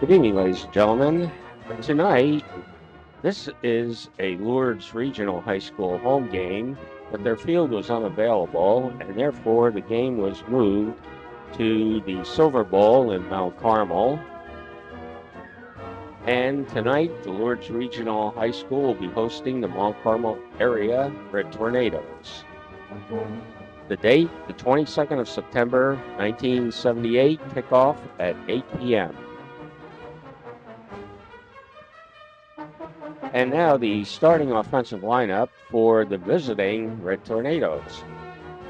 Good evening, ladies and gentlemen. Tonight, this is a Lourdes Regional High School home game, but their field was unavailable, and therefore the game was moved to the Silver Bowl in Mount Carmel. And tonight, the Lourdes Regional High School will be hosting the Mount Carmel area Red Tornadoes. The date, the 22nd of September, 1978, kickoff at 8 p.m. And now the starting offensive lineup for the visiting Red Tornadoes.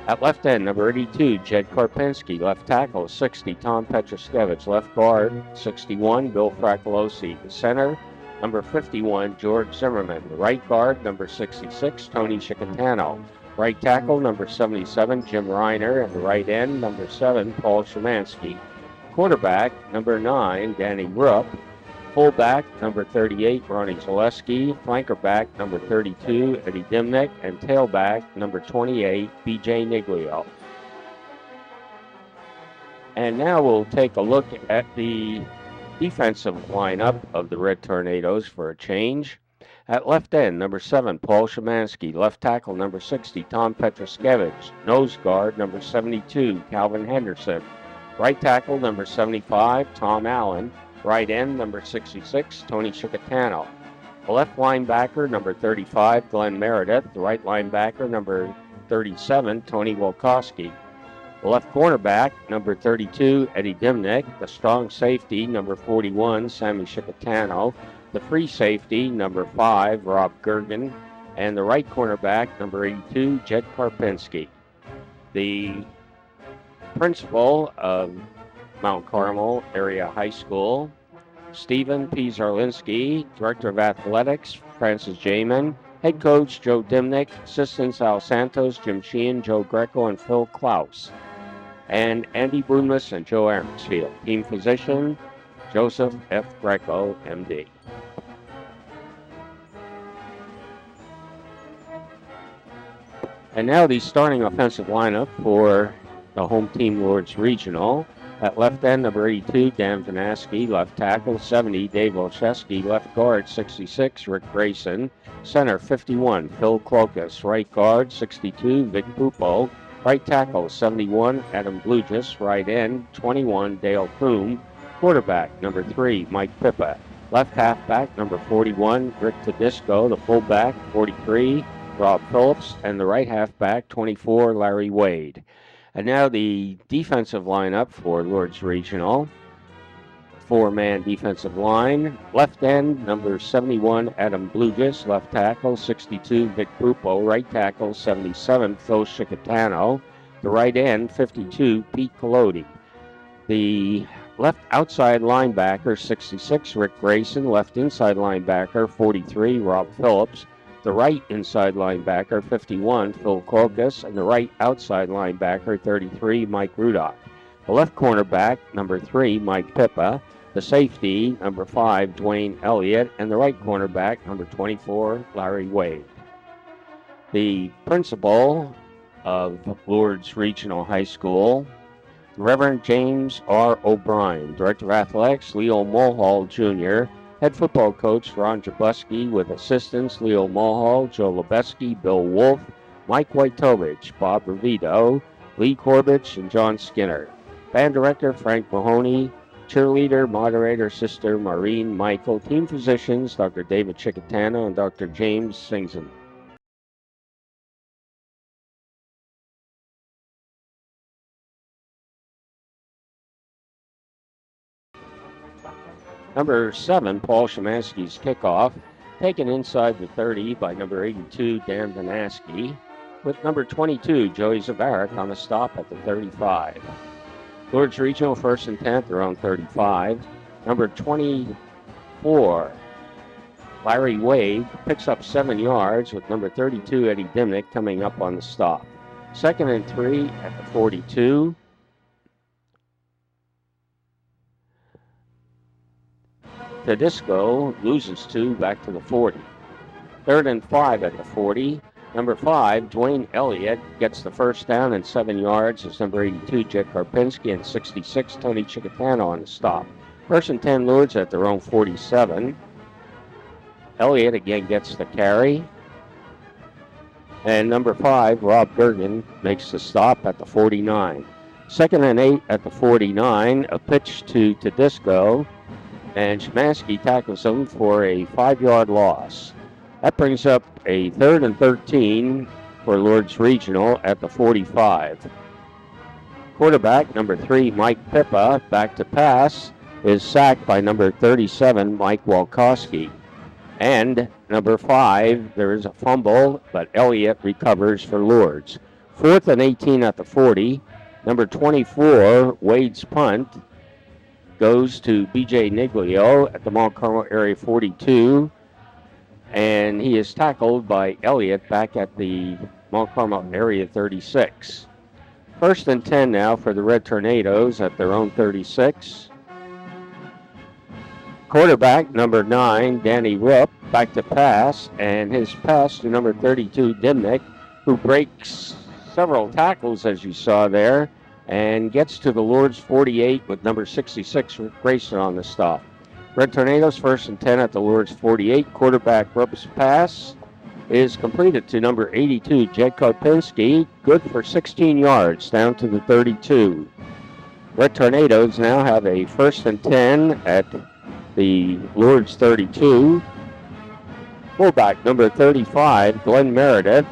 At left end, number 82, Jed Karpinski. Left tackle, 60, Tom Petroskevich. Left guard, 61, Bill Fracolosi. The center, number 51, George Zimmerman. The right guard, number 66, Tony Chicatano. Right tackle, number 77, Jim Reiner. And the right end, number 7, Paul Szymanski. Quarterback, number 9, Danny Rupp. Fullback, number 38, Ronnie Zaleski. Flankerback, number 32, Eddie Dimnick. And tailback, number 28, BJ Niglio. And now we'll take a look at the defensive lineup of the Red Tornadoes for a change. At left end, number 7, Paul Szymanski. Left tackle, number 60, Tom Petroskevich. Nose guard, number 72, Calvin Henderson. Right tackle, number 75, Tom Allen. Right end, number 66, Tony Chicatano. The left linebacker, number 35, Glenn Meredith. The right linebacker, number 37, Tony Wolkowski. The left cornerback, number 32, Eddie Dimnick. The strong safety, number 41, Sammy Chicatano. The free safety, number 5, Rob Gergen. And the right cornerback, number 82, Jed Karpinski. The principal of Mount Carmel Area High School, Stephen P. Zarlinski. Director of Athletics, Francis Jamin. Head coach, Joe Dimnick. Assistants, Al Santos, Jim Sheehan, Joe Greco, and Phil Klaus. And Andy Brunmus and Joe Aronsfield. Team physician, Joseph F. Greco, MD. And now the starting offensive lineup for the home team Lourdes Regional. At left end, number 82, Dan Vanaski. Left tackle, 70, Dave Olszewski. Left guard, 66, Rick Grayson. Center, 51, Phil Klokas. Right guard, 62, Vic Pupo. Right tackle, 71, Adam Blugis. Right end, 21, Dale Coombe. Quarterback, number 3, Mike Pippa. Left halfback, number 41, Rick Tedisco. The fullback, 43, Rob Phillips. And the right halfback, 24, Larry Wade. And now the defensive lineup for Lourdes Regional. 4-man defensive line. Left end, number 71, Adam Blugis. Left tackle, 62, Vic Pupo. Right tackle, 77, Phil Chicatano. The right end, 52, Pete Collodi. The left outside linebacker, 66, Rick Grayson. Left inside linebacker, 43, Rob Phillips. The right inside linebacker, 51, Phil Klokas, and the right outside linebacker, 33, Mike Rudock. The left cornerback, number 3, Mike Pippa. The safety, number 5, Dwayne Elliott, and the right cornerback, number 24, Larry Wade. The principal of Lourdes Regional High School, Reverend James R. O'Brien. Director of Athletics, Leo Mulhall, Jr., Head football coach, Ron Jabuski, with assistants, Leo Mulhall, Joe Lebeski, Bill Wolf, Mike Wojtovich, Bob Revito, Lee Corbich, and John Skinner. Band director, Frank Mahoney. Cheerleader, moderator, Sister Maureen Michael. Team physicians, Dr. David Chicatano and Dr. James Singson. Number 7, Paul Szymanski's kickoff, taken inside the 30 by number 82, Dan Vanaski, with number 22, Joey Zavarik, on the stop at the 35. Lourdes Regional 1st and 10th, their own 35. Number 24, Larry Wade, picks up 7 yards with number 32, Eddie Dimnick, coming up on the stop. 2nd and 3 at the 42. Tedisco loses 2 back to the 40. 3rd and 5 at the 40. Number 5, Dwayne Elliott, gets the first down and 7 yards as number 82, Jed Karpinski, and 66, Tony Chicatano on the stop. First and 10 Lourdes at their own 47. Elliott again gets the carry. And number 5, Rob Bergen, makes the stop at the 49. Second and 8 at the 49. A pitch to Tedisco. And Szymanski tackles him for a 5-yard loss. That brings up a 3rd and 13 for Lourdes Regional at the 45. Quarterback, number 3, Mike Pippa, back to pass, is sacked by number 37, Mike Walkowski. And number 5, there is a fumble, but Elliott recovers for Lourdes. 4th and 18 at the 40. Number 24, Wade's punt, goes to B.J. Niglio at the Mount Carmel area 42. And he is tackled by Elliott back at the Mount Carmel area 36. First and 10 now for the Red Tornadoes at their own 36. Quarterback, number 9, Danny Rupp, back to pass, and his pass to number 32, Dimnick, who breaks several tackles, as you saw there, and gets to the Lourdes 48 with number 66, Rick Grayson, on the stop. Red Tornadoes, first and 10 at the Lourdes 48. Quarterback Rupp's pass is completed to number 82, Jed Kopinski, good for 16 yards, down to the 32. Red Tornadoes now have a first and 10 at the Lourdes 32. Fullback number 35, Glenn Meredith,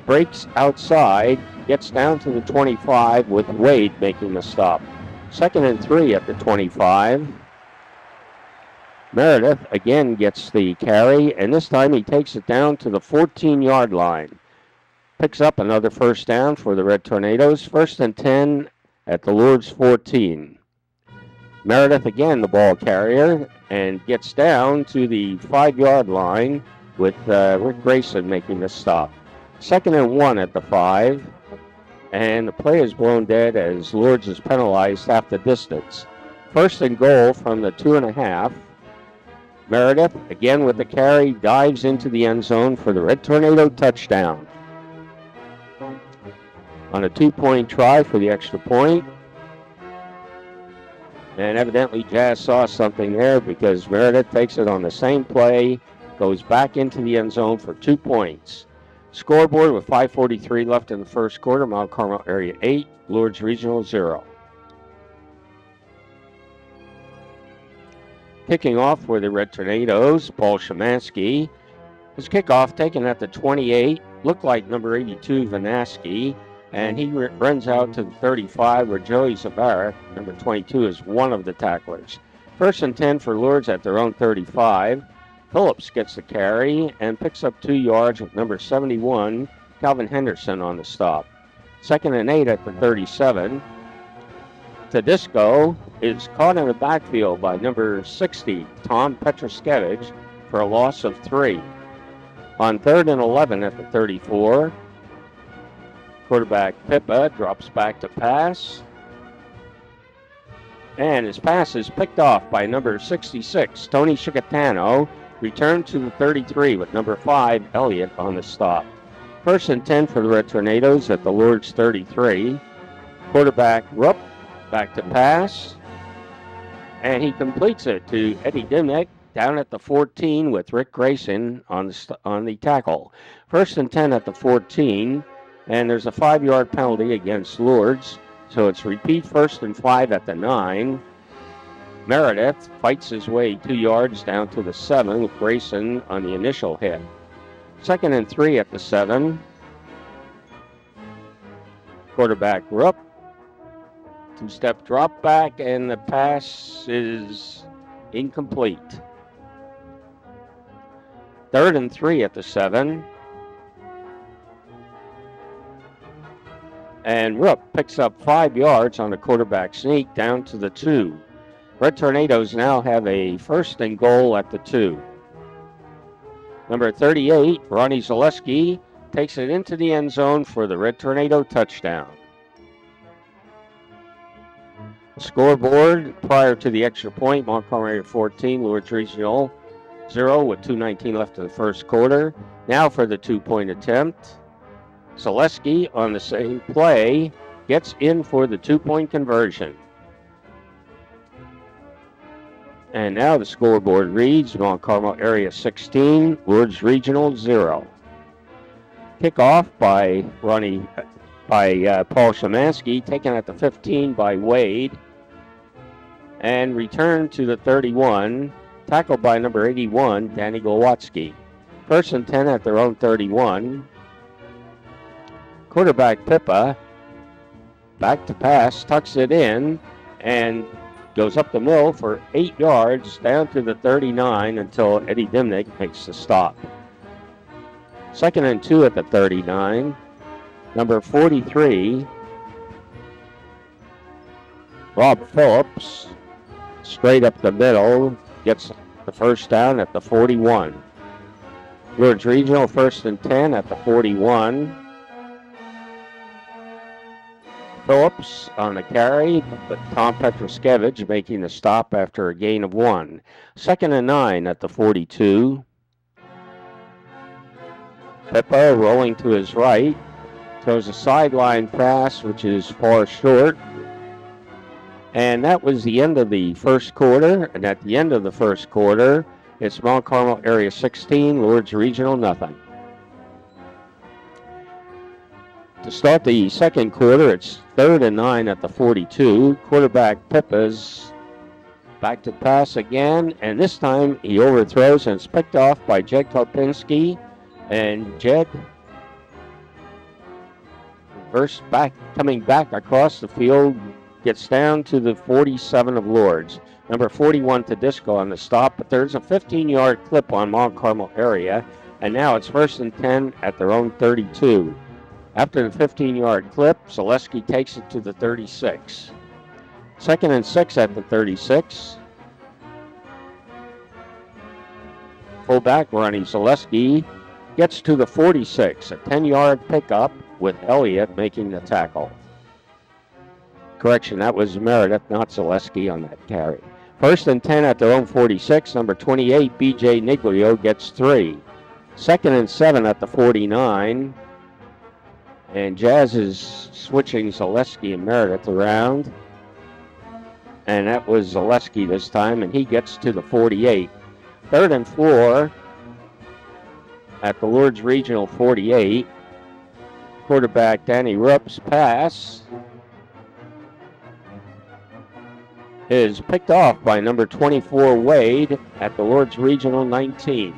breaks outside, gets down to the 25 with Wade making the stop. Second and 3 at the 25. Meredith again gets the carry, and this time he takes it down to the 14-yard line. Picks up another first down for the Red Tornadoes. First and 10 at the Lourdes 14. Meredith again the ball carrier and gets down to the 5-yard line with Rick Grayson making the stop. Second and 1 at the 5. And the play is blown dead as Lourdes is penalized half the distance. First and goal from the 2.5. Meredith, again with the carry, dives into the end zone for the Red Tornado touchdown. On a 2-point try for the extra point. And evidently Jazz saw something there because Meredith takes it on the same play, goes back into the end zone for 2 points. Scoreboard with 5:43 left in the first quarter, Mount Carmel area 8, Lourdes Regional 0. Kicking off for the Red Tornadoes, Paul Szymanski. His kickoff taken at the 28, looked like number 82, Vanaski, and he runs out to the 35 where Joey Zavarik, number 22, is one of the tacklers. First and 10 for Lourdes at their own 35. Phillips gets the carry and picks up 2 yards with number 71, Calvin Henderson, on the stop. Second and 8 at the 37. Tedisco is caught in the backfield by number 60, Tom Petroskevich, for a loss of 3. On 3rd and 11 at the 34, quarterback Pippa drops back to pass. And his pass is picked off by number 66, Tony Chicatano, returned to the 33 with number 5, Elliott, on the stop. First and 10 for the Red Tornadoes at the Lourdes 33. Quarterback Rupp back to pass. And he completes it to Eddie Dimnick down at the 14 with Rick Grayson on the tackle. First and 10 at the 14. And there's a 5-yard penalty against Lourdes. So it's repeat first and 5 at the 9. Meredith fights his way 2 yards down to the 7 with Grayson on the initial hit. Second and 3 at the 7. Quarterback Rupp. 2-step drop back, and the pass is incomplete. Third and 3 at the 7. And Rupp picks up 5 yards on a quarterback sneak down to the 2. Red Tornadoes now have a first and goal at the 2. Number 38, Ronnie Zaleski, takes it into the end zone for the Red Tornado touchdown. Scoreboard prior to the extra point, Mount Carmel area 14, Lourdes Regional 0 with 2:19 left in the first quarter. Now for the 2-point attempt. Zaleski on the same play gets in for the 2-point conversion. And now the scoreboard reads Mount Carmel Area 16, Lourdes Regional 0. Kickoff by Paul Szymanski, taken at the 15 by Wade, and returned to the 31, tackled by number 81, Danny Golowatsky. First and 10 at their own 31. Quarterback Pippa, back to pass, tucks it in, and goes up the middle for 8 yards down to the 39 until Eddie Dimnick makes the stop. Second and 2 at the 39. Number 43, Rob Phillips, straight up the middle, gets the first down at the 41. Lourdes Regional first and 10 at the 41. Phillips on the carry, but Tom Petroskevich making the stop after a gain of 1. Second and 9 at the 42. Pippa rolling to his right, throws a sideline pass, which is far short. And that was the end of the first quarter. And at the end of the first quarter, it's Mount Carmel Area 16, Lourdes Regional nothing. To start the second quarter, it's third and 9 at the 42. Quarterback Pippa's back to pass again, and this time he overthrows and it's picked off by Jed Kopinski. And Jed coming back across the field, gets down to the 47 of Lourdes. Number 41 Tedisco on the stop, but there's a 15-yard clip on Mount Carmel Area, and now it's first and 10 at their own 32. After the 15-yard clip, Zaleski takes it to the 36. Second and 6 at the 36. Fullback Ronnie Zaleski gets to the 46, a 10-yard pickup with Elliott making the tackle. Correction, that was Meredith, not Zaleski on that carry. First and 10 at their own 46. Number 28, B.J. Niglio gets 3. Second and 7 at the 49. And Jazz is switching Zaleski and Meredith around. And that was Zaleski this time, and he gets to the 48. Third and 4 at the Lourdes Regional 48. Quarterback Danny Rupp's pass is picked off by number 24 Wade at the Lourdes Regional 19.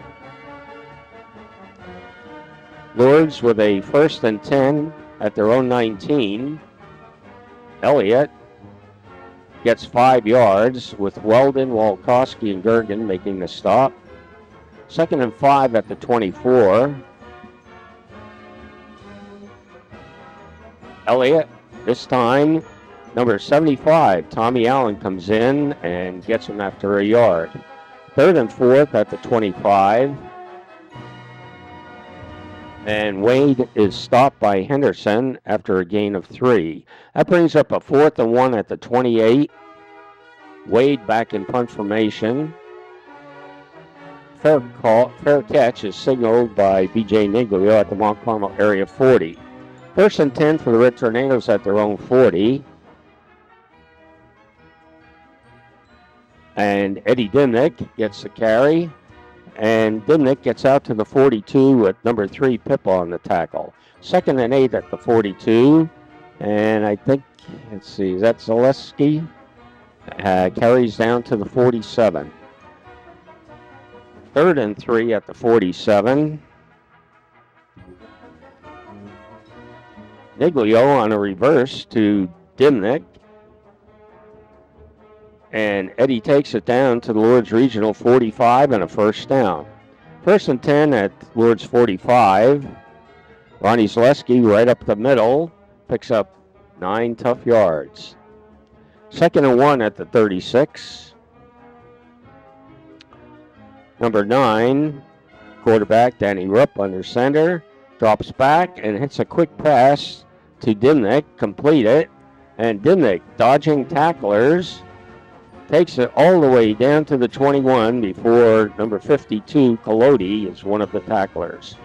Lourdes with a first and 10 at their own 19. Elliott gets 5 yards with Weldon, Walkowski, and Gergen making the stop. Second and 5 at the 24. Elliott, this time, number 75, Tommy Allen comes in and gets him after a yard. Third and 4 at the 25. And Wade is stopped by Henderson after a gain of 3. That brings up a 4th and 1 at the 28. Wade back in punt formation. Fair catch is signaled by B.J. Niglio at the Mount Carmel Area 40. First and 10 for the Red Tornadoes at their own 40. And Eddie Dimnick gets the carry. And Dimnick gets out to the 42 with number 3 Pippa on the tackle. Second and 8 at the 42. And I think, let's see, is that Zaleski? Carries down to the 47. Third and 3 at the 47. Niglio on a reverse to Dimnick. And Eddie takes it down to the Lourdes Regional 45 and a first down. First and 10 at Lourdes 45. Ronnie Zaleski right up the middle, picks up 9 tough yards. Second and 1 at the 36. Number 9, quarterback Danny Rupp under center, drops back and hits a quick pass to Dimnick, complete it, and Dimnick, dodging tacklers, takes it all the way down to the 21 before number 52, Colodi, is one of the tacklers.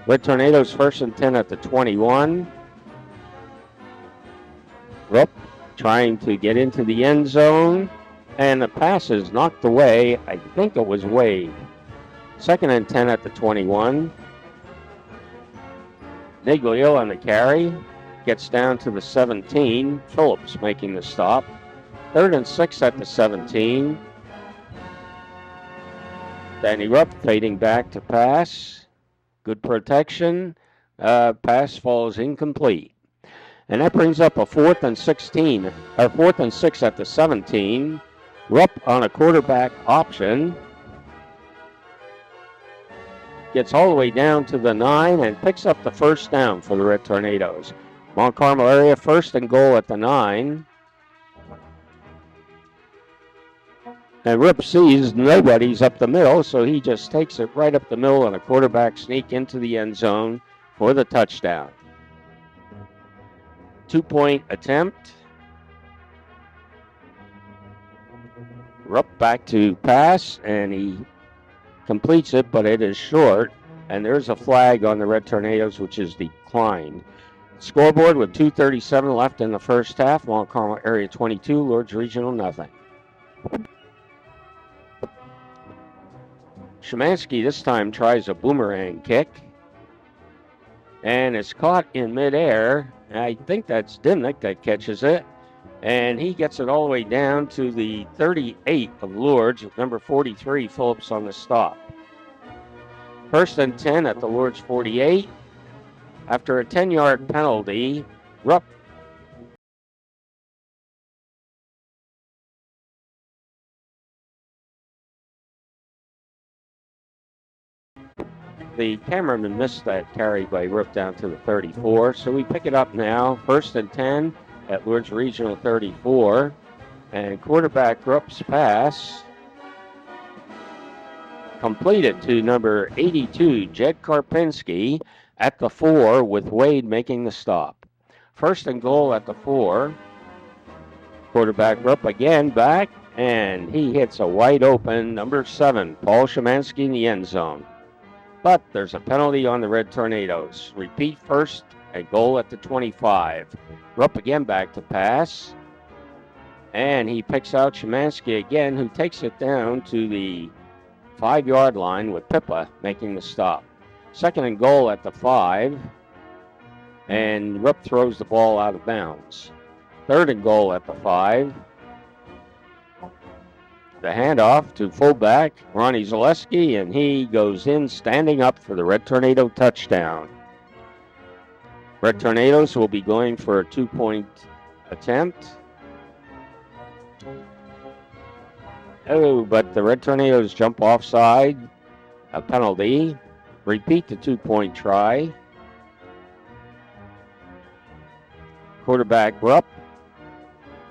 Red Tornadoes first and 10 at the 21. Rupp trying to get into the end zone, And the pass is knocked away. I think it was Wade. 2nd and 10 at the 21. Niglio on the carry. Gets down to the 17. Phillips making the stop. 3rd and 6 at the 17. Danny Rupp fading back to pass. Good protection. Pass falls incomplete. And that brings up a 4th and 16, or 4th and 6 at the 17. Rupp on a quarterback option. Gets all the way down to the 9 and picks up the first down for the Red Tornadoes. Mount Carmel area, 1st and goal at the 9. And Rupp sees nobody's up the middle, so he just takes it right up the middle on a quarterback sneak into the end zone for the touchdown. 2-point attempt. Rupp back to pass, and he completes it, but it is short. And there's a flag on the Red Tornadoes, which is declined. Scoreboard with 2:37 left in the first half. Mount Carmel area 22, Lourdes Regional nothing. Szymanski this time tries a boomerang kick. And it's caught in midair. I think that's Dimnick that catches it. And he gets it all the way down to the 38 of Lourdes, with number 43, Phillips on the stop. 1st and 10 at the Lourdes 48. After a 10-yard penalty, Rupp the cameraman missed that carry by Rupp down to the 34. So we pick it up now. 1st and 10 at Lourdes Regional 34. And quarterback Rupp's pass completed to number 82, Jed Karpinski, at the 4, with Wade making the stop. 1st and goal at the 4. Quarterback Rupp again back, and he hits a wide open number 7, Paul Szymanski, in the end zone. But there's a penalty on the Red Tornadoes. Repeat 1st and goal at the 25. Rupp again back to pass. And he picks out Szymanski again, who takes it down to the 5-yard line with Pippa making the stop. 2nd and goal at the 5. And Rupp throws the ball out of bounds. 3rd and goal at the 5. The handoff to fullback Ronnie Zaleski, and he goes in standing up for the Red Tornado touchdown. Red Tornadoes will be going for a 2-point attempt. Oh, but the Red Tornadoes jump offside. A penalty. Repeat the 2-point try. Quarterback Rupp.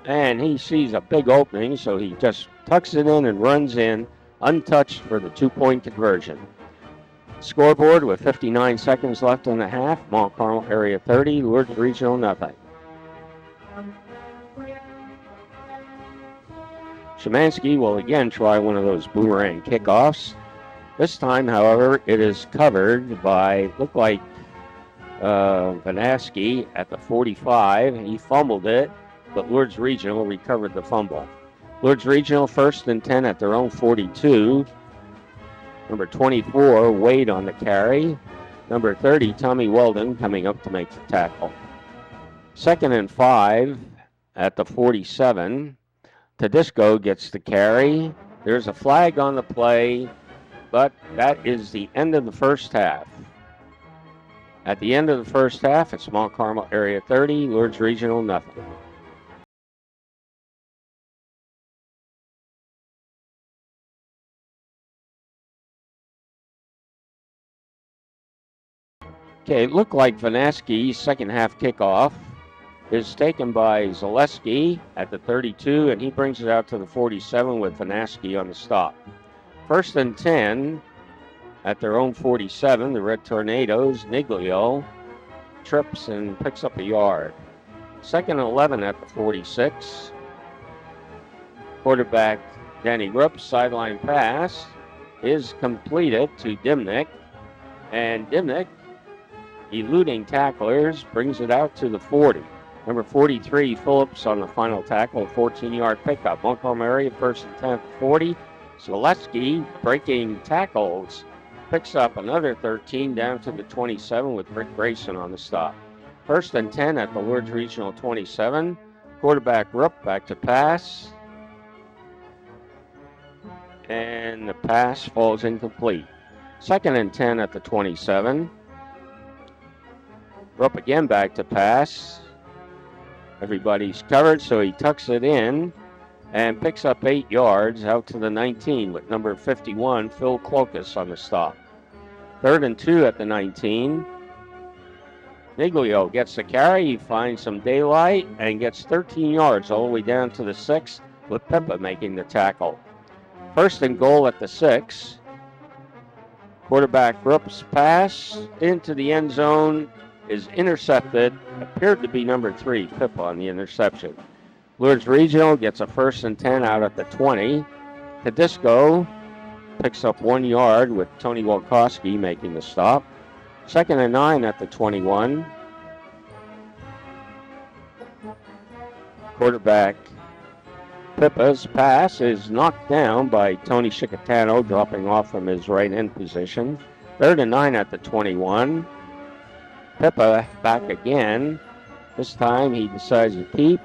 And he sees a big opening, so he just tucks it in and runs in, untouched for the 2-point conversion. Scoreboard with 59 seconds left in the half. Mount Carmel area 30, Lourdes Regional nothing. Szymanski will again try one of those boomerang kickoffs. This time, however, it is covered by, look like Vanaski at the 45. He fumbled it, but Lourdes Regional recovered the fumble. Lourdes Regional 1st and 10 at their own 42. Number 24, Wade on the carry. Number 30, Tommy Weldon coming up to make the tackle. 2nd and 5 at the 47. Tedisco gets the carry. There's a flag on the play, but that is the end of the first half. At the end of the first half, it's Mount Carmel area 30, Lourdes Regional nothing. Okay, it looked like Vanaski's second half kickoff is taken by Zaleski at the 32, and he brings it out to the 47 with Vanaski on the stop. 1st and 10 at their own 47, the Red Tornadoes. Niglio trips and picks up a yard. 2nd and 11 at the 46. Quarterback Danny Rupp's sideline pass is completed to Dimnick, and Dimnick, eluding tacklers, brings it out to the 40. Number 43, Phillips on the final tackle, 14-yard pickup. Montgomery area, first and 10 at 40. Zaleski breaking tackles, picks up another 13 down to the 27 with Rick Grayson on the stop. First and 10 at the Lourdes Regional 27. Quarterback Rupp back to pass. And the pass falls incomplete. Second and 10 at the 27. Rupp again back to pass. Everybody's covered, so he tucks it in and picks up 8 yards out to the 19 with number 51, Phil Clokus, on the stop. Third and 2 at the 19. Niglio gets the carry. He finds some daylight and gets 13 yards all the way down to the 6 with Pippa making the tackle. First and goal at the 6. Quarterback Rupp's pass into the end zone is intercepted. Appeared to be number 3, Pippa, on the interception. Lourdes Regional gets a first and 10 out at the 20. Tedisco picks up 1 yard with Tony Wolkowski making the stop. Second and 9 at the 21. Quarterback Pippa's pass is knocked down by Tony Chicatano, dropping off from his right end position. Third and 9 at the 21. Pippa back again. This time he decides to keep,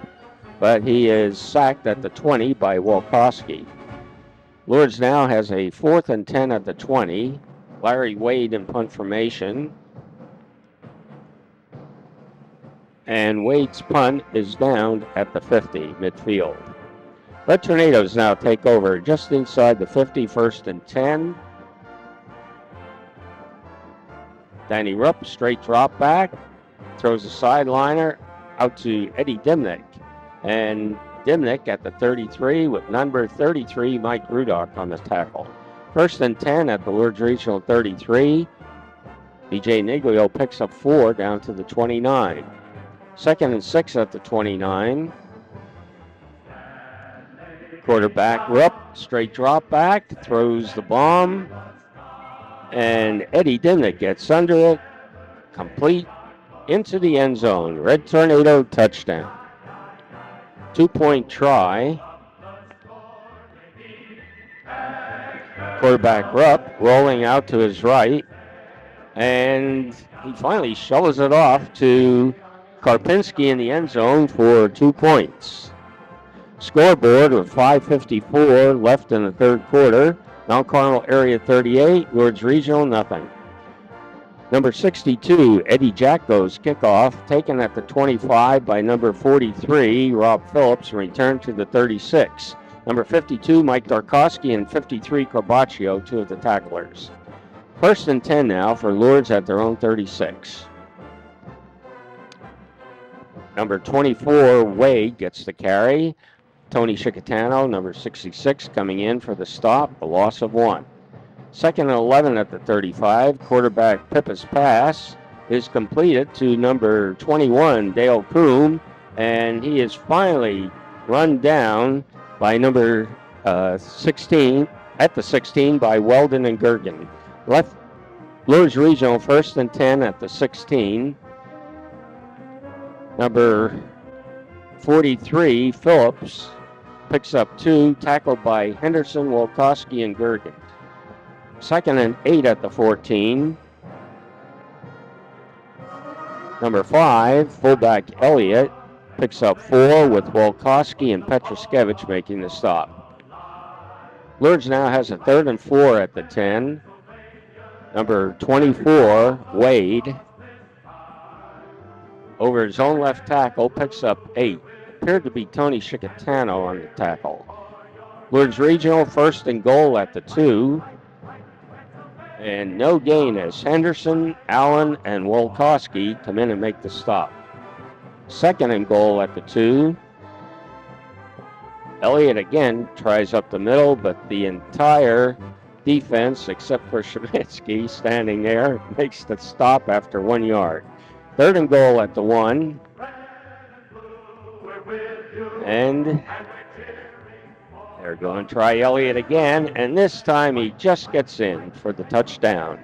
but he is sacked at the 20 by Wolkowski. Lourdes now has a 4th and 10 at the 20. Larry Wade in punt formation. And Wade's punt is down at the 50, midfield. Red Tornadoes now take over just inside the 50, 1st and 10. Danny Rupp, straight drop back, throws a sideliner out to Eddie Dimnick. And Dimnick at the 33 with number 33, Mike Rudock, on the tackle. First and 10 at the Lourdes Regional 33. BJ Niglio picks up 4 down to the 29. Second and 6 at the 29. Quarterback Rupp, straight drop back, throws the bomb, and Eddie Dimnick gets under it, complete into the end zone. Red Tornado touchdown. 2-point try. Quarterback Rupp rolling out to his right, and he finally shovels it off to Karpinski in the end zone for 2 points. Scoreboard with 5:54 left in the third quarter. Mount Carmel area 38, Lourdes Regional nothing. Number 62, Eddie Jacko's kickoff, taken at the 25 by number 43, Rob Phillips, and returned to the 36. Number 52, Mike Darkowski, and 53, Corbaccio, 2 of the tacklers. First and 10 now for Lourdes at their own 36. Number 24, Wade, gets the carry. Tony Chicatano, number 66, coming in for the stop, a loss of 1. Second and 11 at the 35. Quarterback Pippa's pass is completed to number 21, Dale Coombe, and he is finally run down by number 16, at the 16 by Weldon and Gergen. Left Lourdes Regional first and 10 at the 16. Number 43, Phillips, picks up 2, tackled by Henderson, Wolkowski, and Gergen. Second and 8 at the 14. Number 5, fullback Elliott, picks up 4 with Wolkowski and Petroskevich making the stop. Lourdes now has a 3rd and 4 at the 10. Number 24, Wade, over his own left tackle, picks up 8. Appeared to be Tony Chicatano on the tackle. Lourdes Regional first and goal at the 2. And no gain as Henderson, Allen, and Wolkowski come in and make the stop. Second and goal at the 2. Elliott again tries up the middle, but the entire defense, except for Shemetsky standing there, makes the stop after 1 yard. Third and goal at the 1. And they're going to try Elliott again, and this time he just gets in for the touchdown.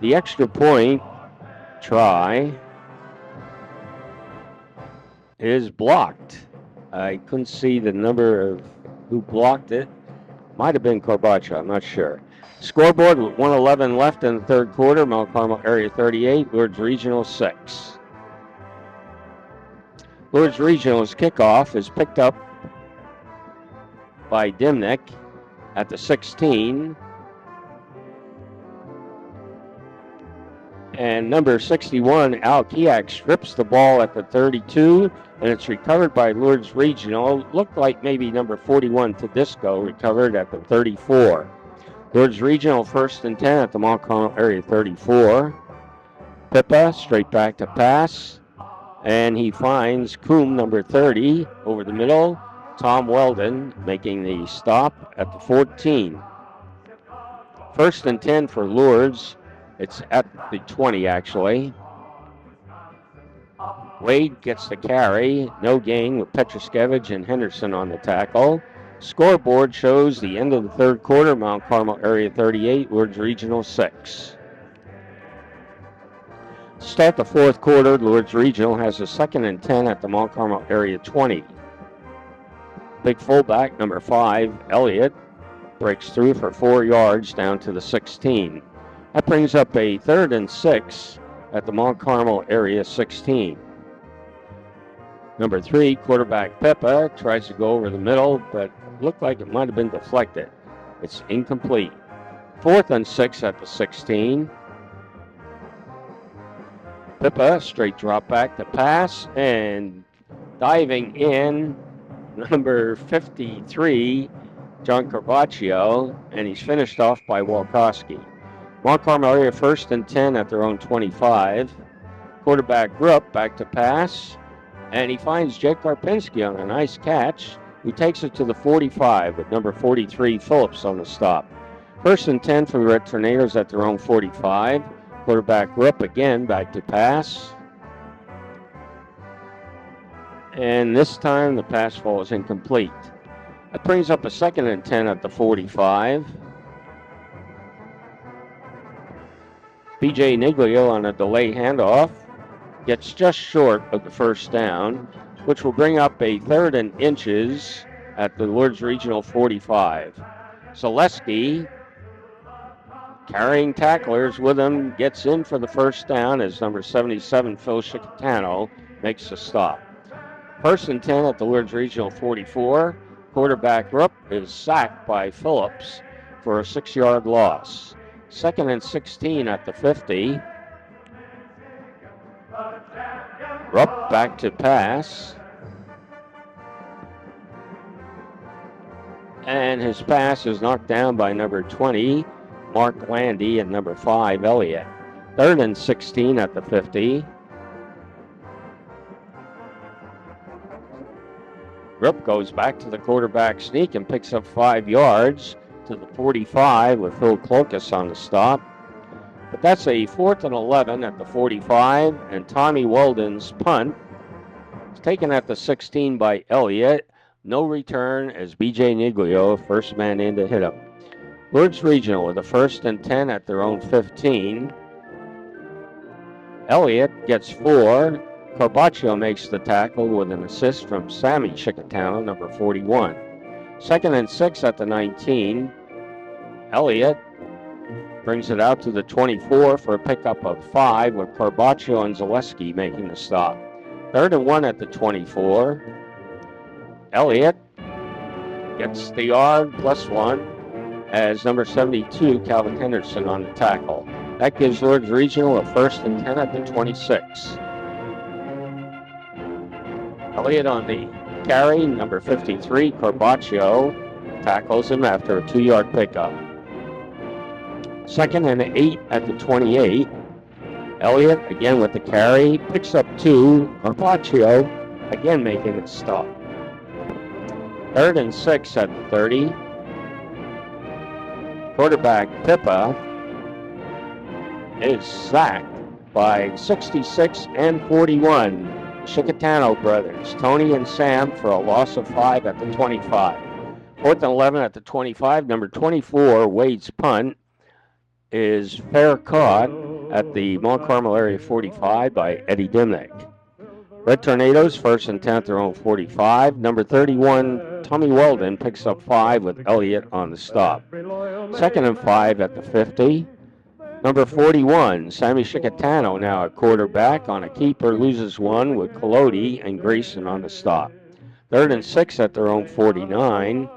The extra point try is blocked. I couldn't see the number of who blocked it. Might have been Corbacho, I'm not sure. Scoreboard with 1:11 left in the third quarter. Mount Carmel area 38, Lourdes Regional 6. Lourdes Regional's kickoff is picked up by Dimnick at the 16. And number 61, Al Kiak, strips the ball at the 32, and it's recovered by Lourdes Regional. Looked like maybe number 41, Tedisco, recovered at the 34. Lourdes Regional 1st and 10 at the Mount Carmel area 34. Pippa straight back to pass, and he finds Coombe, number 30, over the middle. Tom Weldon making the stop at the 14. 1st and 10 for Lourdes. It's at the 20, actually. Wade gets the carry. No gain with Petruskevich and Henderson on the tackle. Scoreboard shows the end of the third quarter. Mount Carmel area 38, Lourdes Regional 6. To start the fourth quarter, Lourdes Regional has a 2nd and 10 at the Mount Carmel area 20. Big fullback, number 5, Elliott, breaks through for 4 yards down to the 16. That brings up a 3rd and 6 at the Mount Carmel area 16. Number 3, quarterback Peppa, tries to go over the middle, but looked like it might have been deflected. It's incomplete. 4th and 6 at the 16. Pippa, straight drop back to pass, and diving in, number 53, John Carpaccio, and he's finished off by Walkowski. Mount Carmel area 1st and 10 at their own 25. Quarterback Rupp back to pass, and he finds Jake Karpinski on a nice catch, who takes it to the 45 with number 43, Phillips, on the stop. 1st and 10 for the Red Tornadoes at their own 45. Quarterback Rupp again back to pass. And this time the pass ball is incomplete. That brings up a 2nd and 10 at the 45. B.J. Niglio on a delay handoff gets just short of the first down, which will bring up a 3rd and inches at the Lourdes Regional 45. Zaleski, carrying tacklers with him, gets in for the first down as number 77, Phil Chicatano, makes the stop. 1st and 10 at the Lourdes Regional 44. Quarterback Rupp is sacked by Phillips for a 6-yard loss. 2nd and 16 at the 50. Rupp back to pass. And his pass is knocked down by number 20, Mark Landy, and number 5, Elliott. 3rd and 16 at the 50. Rupp goes back to the quarterback sneak and picks up 5 yards to the 45 with Phil Clokas on the stop. But that's a 4th and 11 at the 45, and Tommy Weldon's punt is taken at the 16 by Elliott. No return as B.J. Niglio, first man in to hit him. Lourdes Regional with a 1st and 10 at their own 15. Elliott gets 4. Carpaccio makes the tackle with an assist from Sammy Chicatano, number 41. 2nd and 6 at the 19. Elliott brings it out to the 24 for a pickup of 5, with Carpaccio and Zaleski making the stop. 3rd and 1 at the 24. Elliott gets the yard plus 1 as number 72, Calvin Henderson, on the tackle. That gives Lourdes Regional a 1st and 10 at the 26. Elliott on the carry, number 53, Carpaccio, tackles him after a 2-yard pickup. 2nd and 8 at the 28. Elliott again with the carry, picks up 2. Carpaccio again making it stop. 3rd and 6 at the 30. Quarterback Pippa is sacked by 66 and 41. Chicatano brothers, Tony and Sam, for a loss of 5 at the 25. 4th and 11 at the 25. Number 24, Wade's punt, is fair caught at the Mount Carmel area 45 by Eddie Dimnick. Red Tornadoes, first and 10th, their own 45. Number 31, Tommy Weldon, picks up 5 with Elliott on the stop. Second and 5 at the 50. Number 41, Sammy Chicatano, now at quarterback on a keeper, loses 1 with Collodi and Grayson on the stop. Third and 6 at their own 49.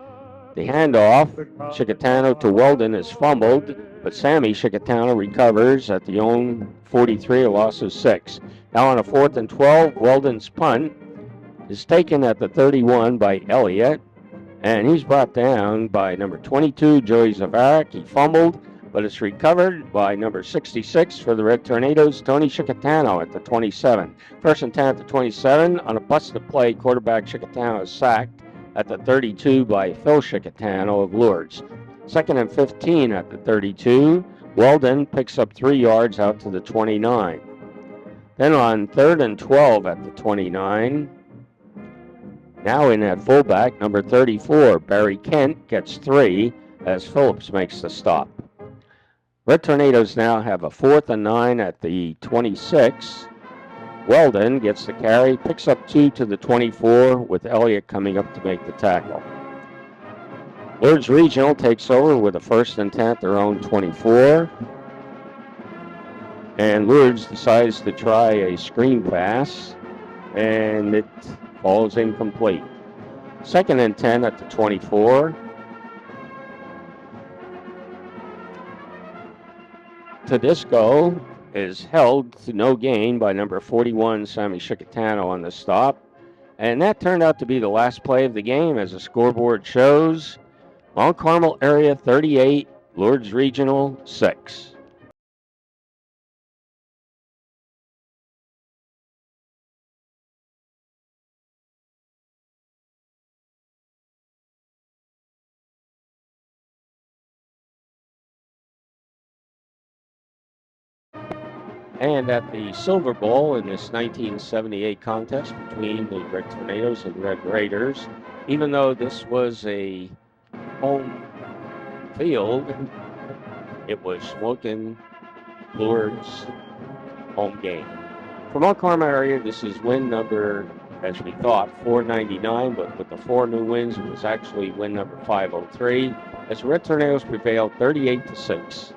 The handoff, Chicatano to Weldon, is fumbled, but Sammy Chicatano recovers at the own 43, a loss of 6. Now on a 4th and 12, Weldon's punt is taken at the 31 by Elliott, and he's brought down by number 22, Joey Zavarak. He fumbled, but it's recovered by number 66 for the Red Tornadoes, Tony Chicatano at the 27. First and 10 at the 27. On a busted play, quarterback Chicatano is sacked at the 32 by Phil Chicatano of Lourdes. Second and 15 at the 32. Weldon picks up 3 yards out to the 29. Then on 3rd and 12 at the 29, now in at fullback, number 34, Barry Kent, gets 3 as Phillips makes the stop. Red Tornadoes now have a 4th and 9 at the 26. Weldon gets the carry, picks up 2 to the 24 with Elliott coming up to make the tackle. Lourdes Regional takes over with a 1st and 10 at their own 24. And Lourdes decides to try a screen pass, and it falls incomplete. 2nd and 10 at the 24. Tedesco is held to no gain by number 41, Sammy Chicatano on the stop. And that turned out to be the last play of the game, as the scoreboard shows. Mount Carmel area 38, Lourdes Regional 6. And at the Silver Bowl in this 1978 contest between the Red Tornadoes and Red Raiders, even though this was a home field, it was Smokin' Lourdes home game. For Mount Carmel area, this is win number, as we thought, 499, but with the 4 new wins, it was actually win number 503, as Red Tornadoes prevailed 38-6.